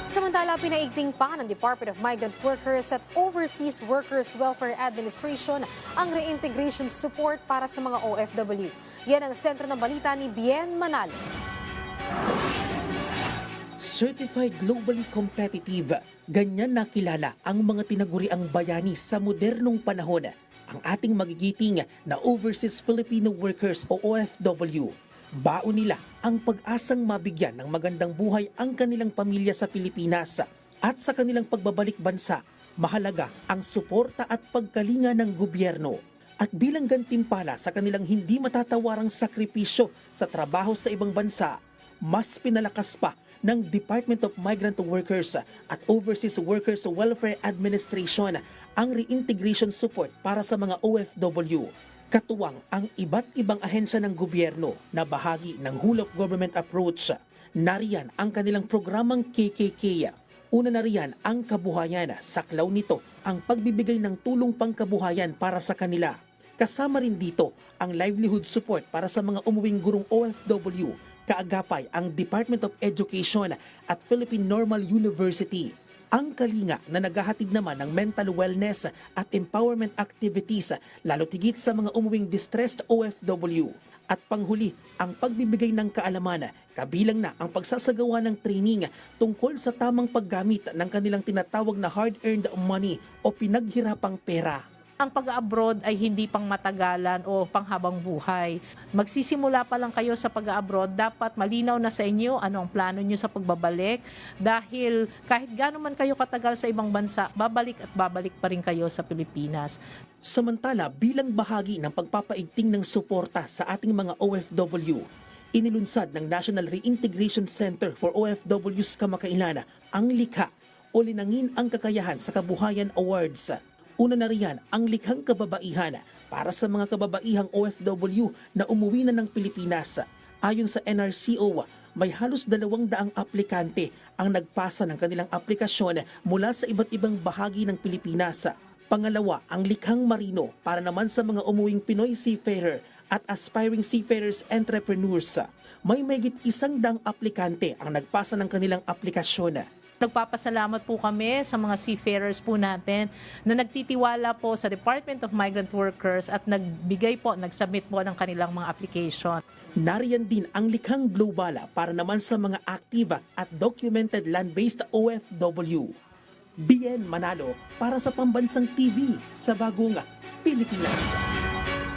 Samantala, pinaigting pa ng Department of Migrant Workers at Overseas Workers Welfare Administration ang reintegration support para sa mga OFW. Yan ang sentro ng balita ni Bien Manalo. Certified globally competitive, ganyan nakilala ang mga tinaguriang bayani sa modernong panahon. Ang ating magigiting na Overseas Filipino Workers o OFW. Baon nila ang pag-asang mabigyan ng magandang buhay ang kanilang pamilya sa Pilipinas at sa kanilang pagbabalik bansa, mahalaga ang suporta at pagkalinga ng gobyerno. At bilang gantimpala sa kanilang hindi matatawarang sakripisyo sa trabaho sa ibang bansa, mas pinalakas pa ng Department of Migrant Workers at Overseas Workers Welfare Administration ang reintegration support para sa mga OFW. Katuwang ang iba't ibang ahensya ng gobyerno na bahagi ng whole of government approach. Nariyan ang kanilang programang KKK. Una na riyan ang kabuhayan, saklaw nito ang pagbibigay ng tulong pangkabuhayan para sa kanila. Kasama rin dito ang livelihood support para sa mga umuwing gurong OFW, kaagapay ang Department of Education at Philippine Normal University. Ang kalinga na naghahatid naman ng mental wellness at empowerment activities lalo tigit sa mga umuwing distressed OFW. At panghuli, ang pagbibigay ng kaalaman, kabilang na ang pagsasagawa ng training tungkol sa tamang paggamit ng kanilang tinatawag na hard-earned money o pinaghirapang pera. Ang pag-abroad ay hindi pang matagalan o panghabang buhay. Magsisimula pa lang kayo sa pag-abroad, dapat malinaw na sa inyo ano ang plano nyo sa pagbabalik dahil kahit gaano man kayo katagal sa ibang bansa, babalik at babalik pa rin kayo sa Pilipinas. Samantala, bilang bahagi ng pagpapaigting ng suporta sa ating mga OFW, inilunsad ng National Reintegration Center for OFWs kamakailan ang likha o linangin ang kakayahan sa kabuhayan awards. Una na riyan ang likhang kababaihan para sa mga kababaihang OFW na umuwi na ng Pilipinas. Ayon sa NRCO, may halos 200 aplikante ang nagpasa ng kanilang aplikasyon mula sa iba't ibang bahagi ng Pilipinas. Pangalawa, ang likhang marino para naman sa mga umuwing Pinoy seafarer at aspiring seafarers entrepreneurs. May mahigit 100 aplikante ang nagpasa ng kanilang aplikasyon. Nagpapasalamat po kami sa mga seafarers po natin na nagtitiwala po sa Department of Migrant Workers at nagsubmit po ng kanilang mga application. Nariyan din ang likhang global para naman sa mga active at documented land-based OFW. Bien Manalo para sa Pambansang TV sa Bagong Pilipinas.